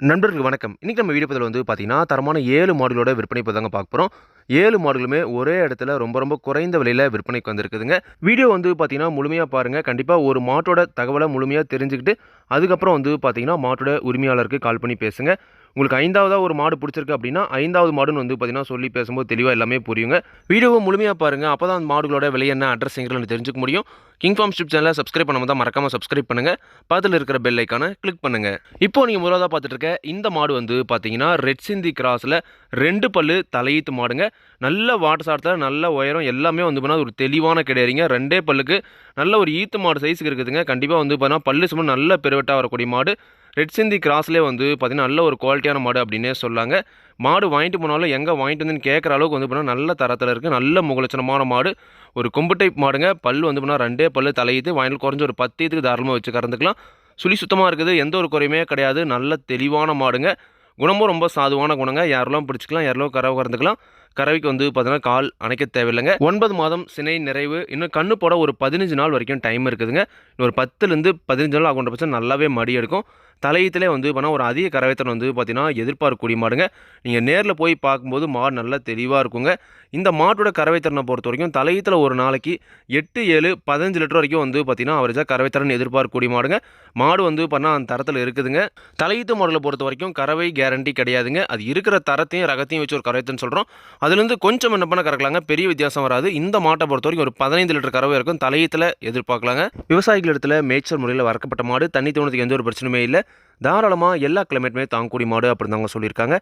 நண்பர்களுக்கு வணக்கம். இன்னைக்கு நம்ம வீடியோ பதிவுல வந்து பார்த்தீங்கன்னா, தரமான 7 மாடுகளோட விற்பனை இப்ப தாங்க பார்க்க போறோம். 7 மாடுகளுமே ஒரே இடத்துல ரொம்ப குறைந்த விலையில விற்பனைக்கு வந்திருக்குதுங்க. வீடியோ வந்து பார்த்தீங்கன்னா, முழுமையா பாருங்க. கண்டிப்பா ஒரு மாட்டோட தகவல முழுமையா தெரிஞ்சுக்கிட்டு, அதுக்கப்புறம் வந்து பார்த்தீங்கன்னா, மாட்டோட உரிமையாளருக்கு கால் பண்ணி பேசுங்க. உங்களுக்கு 5வதா ஒரு மாடு பிடிச்சிருக்கு அப்படின்னா, 5வது மாடுன்னு வந்து பார்த்தீங்கன்னா, சொல்லி பேசும்போது தெளிவா எல்லாமே புரியுங்க. வீடியோவ முழுமையா பாருங்க. அப்பதான் அந்த மாடுகளோட விலை என்ன, அட்ரஸ் எங்கன்னு தெரிஞ்சுக்க முடியும். கிங் ஃபார்ம் யூடியூப் சேனல சப்ஸ்கிரைப் பண்ணாம தான் மறக்காம சப்ஸ்கிரைப் பண்ணுங்க. பக்கத்துல இருக்கிற பெல் ஐகான கிளிக் பண்ணுங்க. இப்போ நீங்க முதலாவதா பார்த்துட்டு இருக்க இந்த மாடு வந்து பார்த்தீங்கன்னா, ரெட் சிந்தி கிராஸ்ல 2 பல்லு தலையீத்து மாடுங்க. நல்ல வாட்ட சாட்டத்துல, நல்ல உயரம் எல்லாமே வந்து பார்த்தீங்கன்னா, ஒரு தெளிவான கிடையாதுங்க. 2 பல்லுக்கு நல்ல ஒரு ஈத்து மாடு சைஸ்க்கு இருக்குதுங்க. கண்டிப்பா வந்து பார்த்தீங்கன்னா, பல்லு சும்மா நல்ல பெருவெட்டா வரக்கூடிய மாடு. ரெட் சிந்தி கிராஸ்லேயே வந்து பார்த்தீங்கன்னா, நல்ல ஒரு குவாலிட்டியான மாடு அப்படின்னே சொல்லாங்க. மாடு வாங்கிட்டு போனாலும் எங்கே வாங்கிட்டு வந்துன்னு கேட்குற அளவுக்கு வந்து பார்த்தீங்கன்னா, நல்ல தரத்தில் இருக்குது. நல்ல முகலட்சணமான மாடு. ஒரு கொம்பு டைப் மாடுங்க. பல் வந்து பார்த்தீங்கன்னா 2 பல்லு தலையுது. வாங்கிட்டு குறைஞ்ச ஒரு 10 ஈத்துக்கு தாராளமாக வச்சு கறந்துக்கலாம். சுழி சுத்தமாக இருக்குது. எந்த ஒரு குறையுமே கிடையாது. நல்ல தெளிவான மாடுங்க. குணமும் ரொம்ப சாதுவான குணங்க. யாரெல்லாம் பிடிச்சிக்கலாம், யாரெல்லாம் கறவை கறந்துக்கலாம். கறவைக்கு வந்து பார்த்தீங்கன்னா, கால் அணைக்க தேவையில்லைங்க. 9 மாதம் சினை நிறைவு. இன்னும் கண்ணு போட ஒரு 15 நாள் வரைக்கும் டைம் இருக்குதுங்க. இன்னொரு 10லேருந்து 15 நாள் ஆகுன்ற பட்சம் நல்லாவே மடி எடுக்கும். தலையீத்திலே வந்து பார்த்தீங்கன்னா, ஒரு அதிக கறவைத்திறன் வந்து பார்த்தீங்கன்னா, எதிர்பார்க்கக்கூடிய மாடுங்க. நீங்கள் நேரில் போய் பார்க்கும்போது மாடு நல்லா தெளிவாக இருக்குங்க. இந்த மாட்டோட கறவைத்திறனை பொறுத்த வரைக்கும் தலையீத்தில் ஒரு நாளைக்கு 8, 7, 15 லிட்டர் வரைக்கும் வந்து பார்த்தீங்கன்னா, அவரேஜாக கறவைத்திறன் எதிர்பார்க்கக்கூடிய மாடுங்க. மாடு வந்து பார்த்தீங்கன்னா, அந்த தரத்தில் இருக்குதுங்க. தலையீத்து மாடுகளை பொறுத்த வரைக்கும் கறவை கேரண்டி கிடையாதுங்க. அது இருக்கிற தரத்தையும் ரகத்தையும் வச்சு ஒரு கறவைத்திறன் சொல்கிறோம். அதுலேருந்து கொஞ்சம் என்ன பண்ண கறக்கலாங்க, பெரிய வித்தியாசம் வராது. இந்த மாட்டை பொறுத்த வரைக்கும் ஒரு 15 லிட்டர் கறவை இருக்கும். தலையீத்தில் எதிர்பார்க்கலாங்க. விவசாயிகள் இடத்துல மேய்ச்சல் முறையில் வளர்க்கப்பட்ட மாடு. தண்ணி தோணத்துக்கு எந்த ஒரு பிரச்சனையுமே இல்லை. தாராளமாக எல்லா கிளைமேட்டுமே தாங்கக்கூடிய மாடு அப்படின்னு தாங்க சொல்லியிருக்காங்க.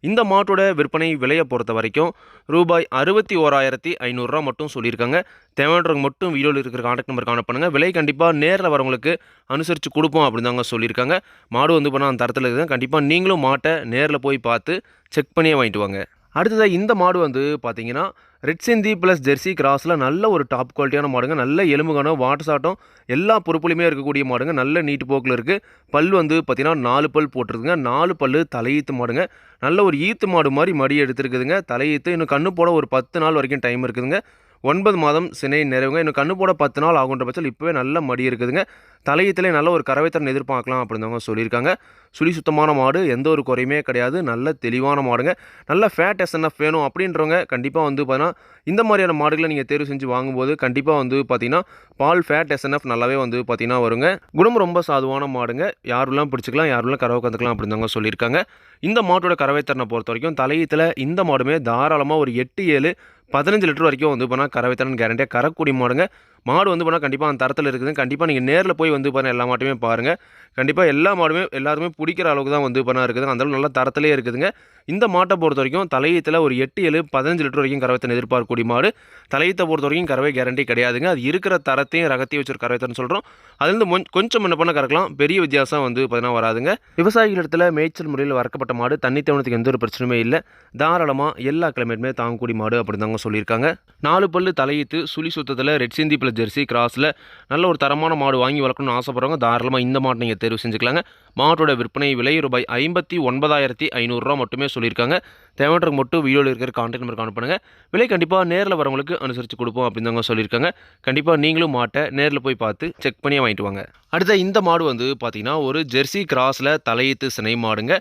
இந்த மாட்டோட விற்பனை விலையை பொறுத்த வரைக்கும் ரூபாய் 61,500 மட்டும் சொல்லியிருக்காங்க. தேவையானவங்க மட்டும் வீடியோவில் இருக்கிற கான்டாக்ட் நம்பர் கான்டாக்ட் பண்ணுங்கள். விலை கண்டிப்பாக நேரில் வரவங்களுக்கு அனுசரித்து கொடுப்போம் அப்படின்னு தாங்க சொல்லியிருக்காங்க. மாடு வந்து பண்ணால் அந்த தரத்தில் இருக்குது. கண்டிப்பாக நீங்களும் மாட்டை நேரில் போய் பார்த்து செக் பண்ணியே வாங்கிட்டு வாங்க. அடுத்ததாக இந்த மாடு வந்து பார்த்தீங்கன்னா, ரெட் சிந்தி ப்ளஸ் ஜெர்சி கிராஸில் நல்ல ஒரு டாப் குவாலிட்டியான மாடுங்க. நல்ல எலும்புகானம் வாட்டு சாட்டம் எல்லா பொறுப்புலையுமே இருக்கக்கூடிய மாடுங்க. நல்ல நீட்டு போக்கில் இருக்குது. பல் வந்து பார்த்தீங்கன்னா 4 பல் போட்டிருக்குங்க. 4 பல் தலையீத்து மாடுங்க. நல்ல ஒரு ஈத்து மாடு மாதிரி மடி எடுத்துருக்குதுங்க. தலையீத்து இன்னும் கண்ணு போட ஒரு 10 நாள் வரைக்கும் டைம் இருக்குதுங்க. 9 மாதம் சினை நிறைவுங்க. இன்னும் கண்ணு போட 10 நாள் ஆகுன்ற பட்சத்தில் இப்போவே நல்ல மடி இருக்குதுங்க. தலையீத்திலே நல்ல ஒரு கறவைத்திறன் எதிர்பார்க்கலாம் அப்படின்னு சொல்லியிருக்காங்க. சுழி சுத்தமான மாடு, எந்த ஒரு குறையுமே கிடையாது. நல்ல தெளிவான மாடுங்க. நல்ல ஃபேட் எஸ்என்எஃப் வேணும் அப்படின்றவங்க கண்டிப்பாக வந்து பார்த்தீங்கன்னா, இந்த மாதிரியான மாடுகளை நீங்கள் தேர்வு செஞ்சு வாங்கும்போது கண்டிப்பாக வந்து பார்த்தீங்கன்னா, பால் ஃபேட் எஸ்என்எஃப் நல்லாவே வந்து பார்த்தீங்கன்னா வருங்க. குணம் ரொம்ப சாதுவான மாடுங்க. யாரெல்லாம் பிடிச்சிக்கலாம், யாரெல்லாம் கறவை கற்றுக்கலாம் அப்படின்னு சொல்லியிருக்காங்க. இந்த மாட்டோட கறவைத்திறனை பொறுத்த வரைக்கும் தலையீத்தில் இந்த மாடுமே தாராளமாக ஒரு 8, 7, 15 லிட்டர் வரைக்கும் வந்து பண்ணால் கறவைத்திறன் கேரண்டியாக கறக்கூடிய மாடுங்க. மாடு வந்து பண்ணால் கண்டிப்பாக அந்த தரத்தில் இருக்குது. கண்டிப்பாக நீங்கள் நேரில் போய் வந்து பாருங்கள், எல்லா மாட்டுமே பாருங்கள். கண்டிப்பாக எல்லா மாடுமே எல்லாருமே பிடிக்கிற அளவுக்கு தான் வந்து பண்ணால் இருக்குதுங்க. அந்தளவு நல்ல தரத்திலே இருக்குதுங்க. இந்த மாட்டை பொறுத்த வரைக்கும் தலையீத்தில் ஒரு 8, 7, 15 லிட்டர் வரைக்கும் கறவைத்திறன் எதிர்பார்க்கக்கூடிய மாடு. தலையீத்தை பொறுத்த வரைக்கும் கறவை கேரண்டி கிடையாதுங்க. அது இருக்கிற தரத்தையும் ரகத்தையும் வச்சு ஒரு கறவைத்திறன் சொல்கிறோம். அதுலேருந்து கொஞ்சம் என்ன பண்ண கறக்கலாம். பெரிய வித்தியாசம் வந்து பார்த்தீங்கன்னா வராதுங்க. விவசாயிகள் இடத்துல மேய்ச்சல் முறையில் வளர்க்கப்பட்ட மாடு. தண்ணி தேவனத்துக்கு எந்த ஒரு பிரச்சனையுமே இல்லை. தாராளமாக எல்லா கிளைமேட்டுமே தாங்கக்கூடிய மாடு அப்படின்னு தாங்க சொல்லியிருக்காங்க. 4 பல்லு தலையீத்து சுழி சுத்தத்தில் ரெட் சிந்தி ப்ளஸ் ஜெர்சி கிராஸில் நல்ல ஒரு தரமான மாடு வாங்கி வளர்க்கணும்னு ஆசைப்படுறவங்க தாராளமாக இந்த மாட்டை நீங்கள் தேர்வு செஞ்சுக்கலாங்க. மாட்டோட விற்பனை விலை ரூபாய் 59,500 மட்டுமே சொல்லியிருக்காங்க. தேவையானவங்க மட்டும் வீடியோவில் இருக்கிற கான்டாக்ட் நம்பர் கான்டாக்ட் பண்ணுங்கள். விலை கண்டிப்பாக நேரில் வரவங்களுக்கு அனுசரித்து கொடுப்போம் அப்படின்னு தாங்க சொல்லியிருக்காங்க. கண்டிப்பாக நீங்களும் மாட்டை நேரில் போய் பார்த்து செக் பண்ணியே வாங்கிட்டு வாங்க. அடுத்த இந்த மாடு வந்து பார்த்தீங்கன்னா, ஒரு ஜெர்சி கிராஸில் தலையீத்து சினை மாடுங்க.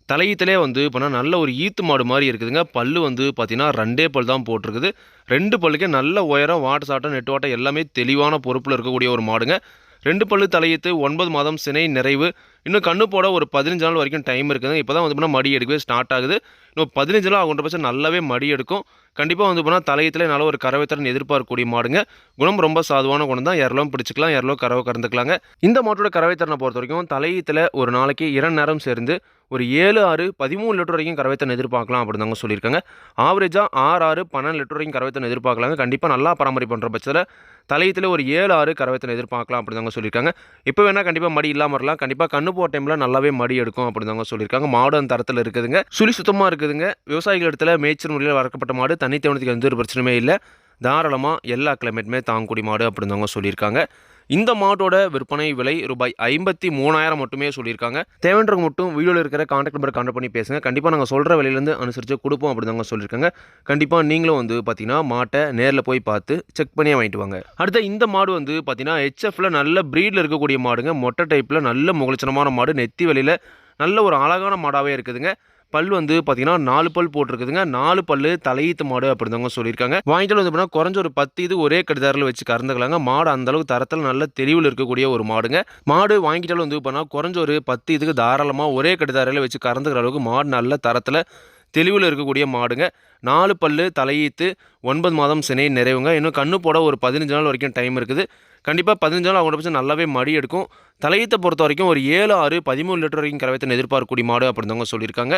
தலையீத்திலே வந்து இப்போ நல்ல ஒரு ஈத்து மாடு மாதிரி இருக்குதுங்க. பல்லு வந்து பார்த்தீங்கன்னா 2 பல் தான் போட்டிருக்குது. 2 பல்லுக்கே நல்ல உயரம், வாட்டு சாட்டம், நெட்டு வாட்டம் எல்லாமே தெளிவான பொறுப்பில் இருக்கக்கூடிய ஒரு மாடுங்க. 2 பல்லு தலையீத்து, 9 மாதம் சினை நிறைவு. இன்னும் கண்ணு போட ஒரு 15 நாள் வரைக்கும் டைம் இருக்குதுங்க. இப்போ தான் வந்து பண்ணால் மடி எடுக்கவே ஸ்டார்ட் ஆகுது. இன்னும் 15 நாள் ஆகுன்ற பட்சம் நல்லாவே மடி எடுக்கும். கண்டிப்பாக வந்து போனால் தலையீத்திலே நல்ல ஒரு கறவைத்திறன் எதிர்பார்க்கக்கூடிய மாடுங்க. குணம் ரொம்ப சாதுவான குணம் தான். யாரெல்லாம் பிடிச்சிக்கலாம், யாரெல்லாம் கறவை கறந்துக்கலாங்க. இந்த மாட்டோட கறவைத்திறனை பொறுத்த வரைக்கும் தலையீத்தில் ஒரு நாளைக்கு 2 நேரம் சேர்ந்து ஒரு 7, 6, 13 லிட்டர் வரைக்கும் கறவைத்திறன் எதிர்பார்க்கலாம் அப்படின்னு தாங்க சொல்லியிருக்காங்க. ஆவரேஜாக 6, 6, 12 லிட்டர் வரைக்கும் கறவைத்திறன் எதிர்பார்க்கலாங்க. கண்டிப்பாக நல்லா பராமரிப்பு பண்ணுற பட்சத்தில் தலையீத்தில் ஒரு 7, 6 கறவைத்திறன் எதிர்பார்க்கலாம் அப்படின்னு தாங்க சொல்லியிருக்காங்க. இப்போ வேணால் கண்டிப்பாக மடி இல்லாமல் வரலாம். கண்டிப்பாக கண்ணு போகிற டைமில் நல்லாவே மடி எடுக்கும் அப்படின்னு தாங்க சொல்லியிருக்காங்க. மாடு அந்த தரத்தில் இருக்குதுங்க. சுழி சுத்தமாக இருக்குதுங்க. விவசாயிகள் இடத்துல மேய்ச்சல் முறையில் வளர்க்கப்பட்ட மாடு. தண்ணி தேவனத்துக்கு எந்த ஒரு பிரச்சனையுமே இல்லை. தாராளமாக எல்லா கிளைமேட்டுமே தாங்கக்கூடிய மாடு அப்படின்னு தாங்க சொல்லியிருக்காங்க. இந்த மாட்டோட விற்பனை விலை ரூபாய் 53,000 மட்டுமே சொல்லியிருக்காங்க. தேவைன்றவங்க மட்டும் வீடியோவில் இருக்கிற கான்டாக்ட் நம்பர் கான்டாக்ட் பண்ணி பேசுங்க. கண்டிப்பாக நாங்கள் சொல்கிற விலையிலேருந்து அனுசரித்து கொடுப்போம் அப்படின்னு தாங்க சொல்லியிருக்காங்க. கண்டிப்பாக நீங்களும் வந்து பார்த்தீங்கன்னா மாட்டை நேரில் போய் பார்த்து செக் பண்ணியே வாங்கிட்டு வாங்க. அடுத்த இந்த மாடு வந்து பார்த்தீங்கன்னா ஹெச்எஃப்ல நல்ல ப்ரீடில் இருக்கக்கூடிய மாடுங்க. மொட்டை டைப்பில் நல்ல முகலட்சணமான மாடு. நெத்தி வலியில் நல்ல ஒரு அழகான மாடாகவே இருக்குதுங்க. பல் வந்து பார்த்தீங்கன்னா 4 பல் போட்டிருக்குதுங்க. 4 பல்லு தலையீத்து மாடு அப்படிதாங்க சொல்லியிருக்காங்க. வாங்கிட்டாலும் வந்து பார்த்தீங்கன்னா குறைஞ்ச ஒரு 10 இது ஒரே கடிதாரில் வச்சு கறந்துக்கலாங்க. மாடு அந்த அளவுக்கு தரத்தில் நல்ல தெளிவில் இருக்கக்கூடிய ஒரு மாடுங்க. மாடு வாங்கிட்டாலும் வந்து பார்த்தீங்கன்னா குறைஞ்ச ஒரு 10 இதுக்கு தாராளமாக ஒரே கடிதாரில் வச்சு கறந்துக்கிற அளவுக்கு மாடு நல்ல தரத்தில் தெளிவில் இருக்கக்கூடிய மாடுங்க. 4 பல்லு தலையீத்து 9 மாதம் சினை நிறைவுங்க. இன்னும் கண்ணு போட ஒரு 15 நாள் வரைக்கும் டைம் இருக்குது. கண்டிப்பாக 15 நாள் அவங்க பட்சம் நல்லாவே மடி எடுக்கும். தலையீத்தை பொறுத்த வரைக்கும் ஒரு 7, 6, 13 லிட்டர் வரைக்கும் கறவைத்திறன் எதிர்பார்க்கக்கூடிய மாடு அப்படிதாங்க சொல்லியிருக்காங்க.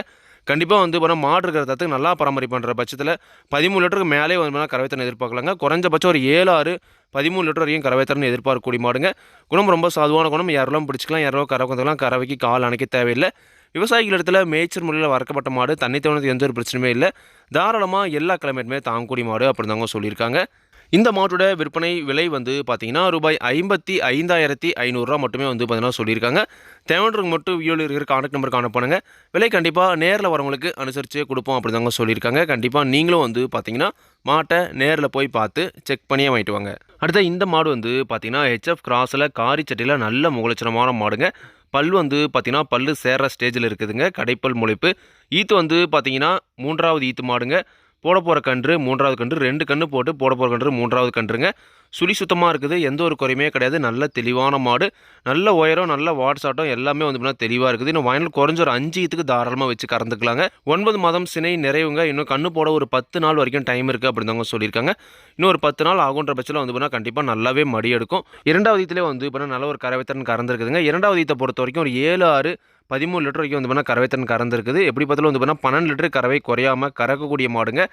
கண்டிப்பாக வந்து பார்த்தா மாடு இருக்கிற தத்துக்கு நல்லா பராமரிப்பு பண்ணுற பட்சத்தில் 13 லிட்டருக்கு மேலே வந்து கறவைத்திறன் எதிர்பார்க்கலாங்க. குறைஞ்சபட்சம் ஒரு 7, 6, 13 லிட்டர் வரைக்கும் கறவைத்திறன் எதிர்பார்க்கக்கூடிய மாடுங்க. குணம் ரொம்ப சாதுவான குணம். யாரெல்லாம் பிடிச்சிக்கலாம், யாரெல்லாம் கறவை வந்துக்கலாம். கறவைக்கு கால் அணைக்க தேவையில்லை. விவசாயிகள் இடத்துல மேய்ச்சல் முறையில் வளர்க்கப்பட்ட மாடு, தண்ணி தவணத்துக்கு எந்த ஒரு பிரச்சனையுமே இல்லை. தாராளமாக எல்லா கிளைமேட்டுமே தாங்கக்கூடிய மாடு அப்படிதாங்க சொல்லியிருக்காங்க. இந்த மாட்டோட விற்பனை விலை வந்து பார்த்தீங்கன்னா ரூபாய் 55,500 மட்டுமே வந்து பார்த்தீங்கன்னா சொல்லியிருக்காங்க. தேவைன்றவங்க மட்டும் வீடியோவில் இருக்கிற கான்டாக்ட் நம்பருக்கு அனுப்புங்க. விலை கண்டிப்பாக நேரில் வரவங்களுக்கு அனுசரித்து கொடுப்போம் அப்படிதாங்க சொல்லியிருக்காங்க. கண்டிப்பாக நீங்களும் வந்து பார்த்தீங்கன்னா மாட்டை நேரில் போய் பார்த்து செக் பண்ணியே வாங்கிட்டு வாங்க. அடுத்த இந்த மாடு வந்து பார்த்தீங்கன்னா ஹெச்எஃப் கிராஸில் காரி சட்டியில் நல்ல முகலட்சணமான மாடுங்க. பல் வந்து பார்த்தீங்கன்னா பல்லு சேர்ற ஸ்டேஜில் இருக்குதுங்க. கடைப்பல் முளைப்பு. ஈத்து வந்து பார்த்தீங்கன்னா 3வது ஈத்து மாடுங்க. போட போகிற கன்று 3வது கன்று, 2 கன்று போட்டு போட போகிற கன்று 3வது கன்றுங்க. சுழி சுத்தமாக இருக்குது. எந்த ஒரு குறையுமே கிடையாது. நல்ல தெளிவான மாடு. நல்ல உயரம், நல்ல வாட்ஸாட்டம் எல்லாமே வந்து பார்த்தீங்கன்னா தெளிவாக இருக்குது. இன்னும் வயலில் குறைஞ்ச ஒரு 5 ஈத்துக்கு தாராளமாக வச்சு கறந்துக்கலாங்க. 9 மாதம் சினை நிறைவுங்க. இன்னும் கண்ணு போட ஒரு 10 நாள் வரைக்கும் டைம் இருக்குது அப்படிதாங்க சொல்லியிருக்காங்க. இன்னும் ஒரு 10 நாள் ஆகுன்ற பட்சத்தில் வந்து பார்த்தீங்கன்னா கண்டிப்பாக நல்லாவே மடி எடுக்கும். 2வது ஈத்திலே வந்து பார்த்தீங்கன்னா நல்ல ஒரு கறவைத்திறன் கறந்துருக்குதுங்க. 2வது ஈத்தை பொறுத்த வரைக்கும் ஒரு 7, 6, 13 லிட்டர் வரைக்கும் வந்து பார்த்தீங்கன்னா கறவைத்திறன் கறந்துருக்குது. எப்படி பார்த்தாலும் வந்து பார்த்தீங்கன்னா 12 லிட்டர் கறவை குறையாமல் கறக்கக்கூடிய மாடுங்க.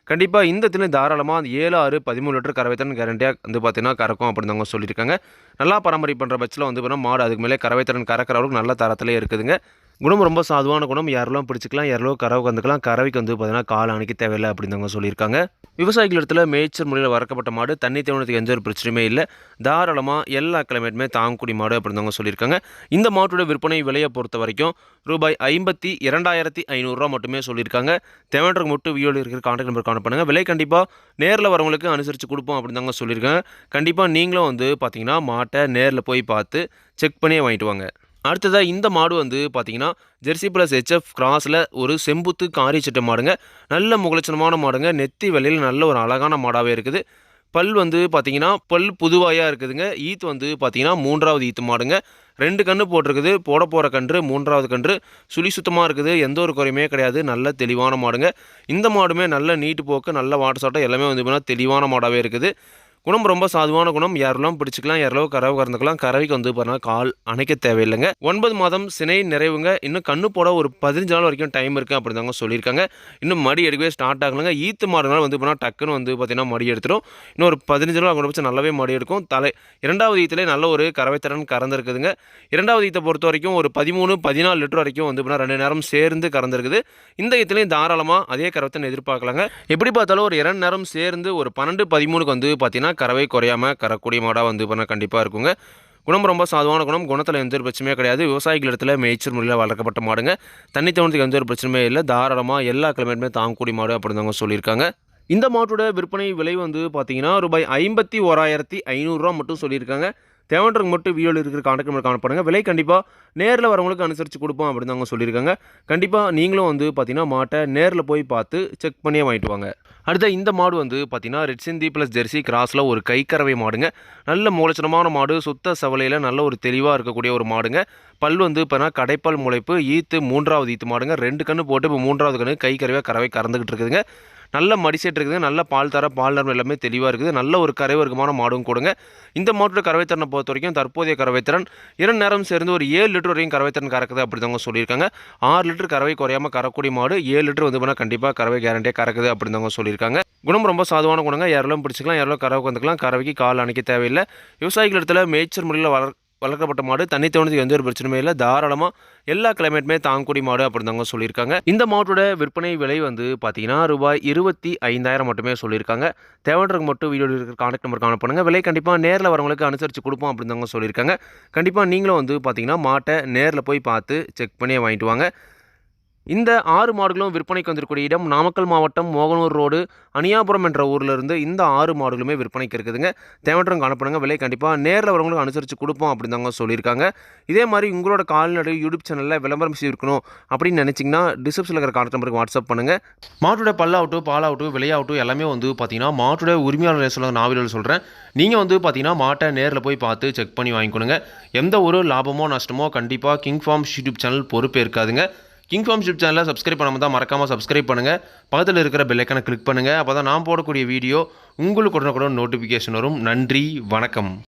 கண்டிப்பாக இந்த தின தாராளமாக அந்த 7, 6, 13 லிட்டர் கறவைத்திறன் கேரண்டியாக வந்து பார்த்தீங்கன்னா கறக்கும் அப்படிதாங்க சொல்லியிருக்காங்க. நல்லா பராமரிப்பு பண்ணுற பட்சத்தில் வந்து பார்த்தீங்கன்னா மாடு அதுக்கு மேலே கறவைத்திறன் கறக்கிற அளவுக்கு நல்ல தரத்திலே இருக்குதுங்க. குணம் ரொம்ப சாதுவான குணம். யாரெல்லாம் பிடிச்சிக்கலாம், யாரெல்லாம் கறவை வந்துக்கலாம். கறவைக்கு வந்து பார்த்தீங்கன்னா கால் அணைக்க தேவையில்லை அப்படிதாங்க சொல்லியிருக்காங்க. விவசாயிகள் இடத்துல மேய்ச்சல் முறையில் வளர்க்கப்பட்ட மாடு, தண்ணி தேவனத்துக்கு எந்த ஒரு பிரச்சனையுமே இல்லை. தாராளமாக எல்லா கிளைமேட்டுமே தாங்கக்கூடிய மாடு அப்படிதாங்க சொல்லியிருக்காங்க. இந்த மாட்டோட விற்பனை விலையை பொறுத்த வரைக்கும் ரூபாய் 52,500 மட்டுமே சொல்லியிருக்காங்க. தேவைன்றவங்க மட்டும் வீடியோவில் இருக்கிற கான்டாக்ட் நம்பர் கான்டாக்ட் பண்ணுங்கள். விலை கண்டிப்பாக நேரில் வரவங்களுக்கு அனுசரித்து கொடுப்போம் அப்படிதாங்க சொல்லியிருக்காங்க. கண்டிப்பாக நீங்களும் வந்து பார்த்தீங்கன்னா மாட்டை நேரில் போய் பார்த்து செக் பண்ணியே வாங்கிட்டு வாங்க. அடுத்ததாக இந்த மாடு வந்து பார்த்தீங்கன்னா ஜெர்சி ப்ளஸ் ஹெச்எஃப் கிராஸில் ஒரு செம்புத்து காரி சட்டை மாடுங்க. நல்ல முகலட்சணமான மாடுங்க. நெத்தி வெள்ளையில் நல்ல ஒரு அழகான மாடாகவே இருக்குது. பல் வந்து பார்த்தீங்கன்னா பல் புதுவாயாக இருக்குதுங்க. ஈத்து வந்து பார்த்தீங்கன்னா 3வது ஈத்து மாடுங்க. 2 கன்று போட்டிருக்குது. போட போகிற கன்று 3வது கன்று. சுழி சுத்தமாக இருக்குது. எந்த ஒரு குறையுமே கிடையாது. நல்ல தெளிவான மாடுங்க. இந்த மாடுமே நல்ல நீட்டு போக்கு, நல்ல வாட்டர் சாட்டம் எல்லாமே வந்து பார்த்தீங்கன்னா தெளிவான மாடாகவே இருக்குது. குணம் ரொம்ப சாதுவான குணம். யாரெல்லாம் பிடிச்சிக்கலாம், யாரெல்லாம் கறவை கறந்துக்கலாம். கறவைக்கு வந்து பார்த்தீங்கன்னா கால் அணைக்க தேவையில்லைங்க. 9 மாதம் சினை நிறைவுங்க. இன்னும் கண்ணு போட ஒரு 15 நாள் வரைக்கும் டைம் இருக்குது அப்படிதாங்க சொல்லியிருக்காங்க. இன்னும் மடி எடுக்கவே ஸ்டார்ட் ஆகலைங்க. ஈத்து மாடுனால வந்து பார்த்தீங்கன்னா டக்குன்னு வந்து பார்த்தீங்கன்னா மடி எடுத்துடும். இன்னும் ஒரு 15 நாள் அவங்க நல்லாவே மடி எடுக்கும். 2வது ஈத்திலே நல்ல ஒரு கறவைத்திறன் கறந்துருக்குதுங்க. 2வது ஈத்தை பொறுத்த வரைக்கும் ஒரு 13, 14 லிட்டர் வரைக்கும் வந்து பார்த்தீங்கன்னா 2 நேரம் சேர்ந்து கறந்துருக்குது. இந்த ஈத்துலேயும் தாராளமாக அதே கறவைத்திறன் எதிர்பார்க்கலாங்க. எப்படி பார்த்தாலும் ஒரு 2 நேரம் சேர்ந்து ஒரு 12, 13க்கு வந்து பார்த்தீங்கன்னா கறவை குறையாமல் கறக்கூடிய மாடாக வந்து பண்ண கண்டிப்பாக இருக்குங்க. குணம் ரொம்ப சாதுவான குணம். குணத்தில் எந்த ஒரு பிரச்சனையுமே கிடையாது. விவசாயிகள் இடத்துல மேய்ச்சல் முறையில் வளர்க்கப்பட்ட மாடுங்க. தண்ணி தவணத்துக்கு எந்த ஒரு பிரச்சனையுமே இல்லை. தாராளமாக எல்லா கிளைமேட்டுமே தாங்கக்கூடிய மாடு அப்படிதாங்க சொல்லியிருக்காங்க. இந்த மாட்டோட விற்பனை விலை வந்து பார்த்தீங்கன்னா ரூபாய் 51,500 மட்டும் சொல்லியிருக்காங்க. தேவைன்றவங்க மட்டும் வீடியோவில் இருக்கிற கான்டாக்ட் நம்பர் கான்டாக்ட் பண்ணுங்கள். விலை கண்டிப்பாக நேரில் வரவங்களுக்கு அனுசரித்து கொடுப்போம் அப்படின்னு அவங்க சொல்லியிருக்காங்க. கண்டிப்பாக நீங்களும் வந்து பார்த்தீங்கன்னா மாட்டை நேரில் போய் பார்த்து செக் பண்ணியே வாங்கிட்டு வாங்க. அடுத்த இந்த மாடு வந்து பார்த்தீங்கன்னா ரெட் சிந்தி ப்ளஸ் ஜெர்சி கிராஸில் ஒரு கைக்கறவை மாடுங்க. நல்ல மூலச்சனமான மாடு. சுத்த சவலையில் நல்ல ஒரு தெளிவாக இருக்கக்கூடிய ஒரு மாடுங்க. பல் வந்து பார்த்தீங்கன்னா கடைப்பல் முளைப்பு. ஈத்து 3வது ஈத்து மாடுங்க. 2 கன்று போட்டு இப்போ 3வது கன்று கறவை கறந்துக்கிட்டு இருக்குதுங்க. நல்ல மடிசேட் இருக்குதுங்க. நல்ல பால் தர பால் நரம் எல்லாமே தெளிவாக இருக்குது. நல்ல ஒரு கரைவர்க்கமான மாடும் கொடுங்க. இந்த மாட்டோட கறவைத்திறனை பொறுத்த வரைக்கும் தற்போதைய கறவைத்திறன் 2 நேரம் சேர்ந்து ஒரு 7 லிட்டர் வரைக்கும் கறவைத்திறன் கறக்குது அப்படிதாங்க சொல்லியிருக்காங்க. 6 லிட்டர் கறவை குறையாமல் கறக்கூடிய மாடு. 7 லிட்டர் வந்து பண்ணால் கண்டிப்பாக கறவை கேரண்டியாக கறக்குது அப்படிதாங்க சொல்லியிருக்காங்க. குணம் ரொம்ப சாதுவான குணங்க. யாரெல்லாம் பிடிச்சிக்கலாம், யாரெல்லாம் கறவை வந்துக்கலாம். கறவைக்கு கால் அணைக்க தேவையில்லை. விவசாயிகள் இடத்துல மேய்ச்சல் முறையில் வளர்க்கப்பட்ட மாடு. தண்ணி தவணத்துக்கு எந்த ஒரு பிரச்சனையுமே இல்லை. தாராளமாக எல்லா கிளைமேட்டுமே தாங்கக்கூடிய மாடு அப்படிதாங்க சொல்லியிருக்காங்க. இந்த மாட்டோட விற்பனை விலை வந்து பார்த்தீங்கன்னா ரூபாய் 25,000 மட்டுமே சொல்லியிருக்காங்க. தேவைன்றவங்க மட்டும் வீடியோவில் இருக்கிற கான்டாக்ட் நம்பர் கான்டாக்ட் பண்ணுங்கள். விலை கண்டிப்பாக நேரில் வரவங்களுக்கு அனுசரித்து கொடுப்போம் அப்படிதாங்க சொல்லியிருக்காங்க. கண்டிப்பாக நீங்களும் வந்து பார்த்தீங்கன்னா மாட்டை நேரில் போய் பார்த்து செக் பண்ணியே வாங்கிட்டு வாங்க. இந்த 6 மாடுகளும் விற்பனைக்கு வந்திருக்கக்கூடிய இடம் நாமக்கல் மாவட்டம் மோகனூர் ரோடு அணியாபுரம் என்ற ஊரில் இருந்து இந்த 6 மாடுகளுமே விற்பனைக்கு இருக்குதுங்க. தேவையற்றவங்க காணப்படுங்க. விலை கண்டிப்பாக நேரில் வரவங்களுக்கு அனுசரித்து கொடுப்போம் அப்படின்னு தாங்க சொல்லியிருக்காங்க. இதே மாதிரி உங்களோட கால்நடை யூடியூப் சேனலில் விளம்பரம் செய்திருக்கணும் அப்படின்னு நினச்சிங்கன்னா டிஸ்கிரிப்ஷனில் இருக்கிற கான்டாக்ட் நம்பருக்கு வாட்ஸ்அப் பண்ணுங்கள். மாட்டோட பல்லாகட்டும் பாலாகட்டும் விலையாகட்டும் எல்லாமே வந்து பார்த்தீங்கன்னா மாட்டோட உரிமையாளர் சொல்ல நான் வீடியோவில் சொல்கிறேன். நீங்கள் வந்து பார்த்தீங்கன்னா மாட்டை நேரில் போய் பார்த்து செக் பண்ணி வாங்கிக்கணுங்க. எந்த ஒரு லாபமோ நஷ்டமோ கண்டிப்பாக கிங் ஃபார்ம்ஸ் யூடியூப் சேனல் பொறுப்பே இருக்காதுங்க. கிங் ஃபார்ம்ஸ் யூடியூப் சேனலை சப்ஸ்கிரைப் பண்ணாமல் தான் மறக்காமல் சப்ஸ்கிரைப் பண்ணுங்கள். பக்கத்தில் இருக்கிற பெல் ஐக்கானை கிளிக் பண்ணுங்கள். அப்போ தான் நான் போடக்கூடிய வீடியோ உங்களுக்கு உடனுக்குடன் நோட்டிஃபிகேஷன் வரும். நன்றி, வணக்கம்.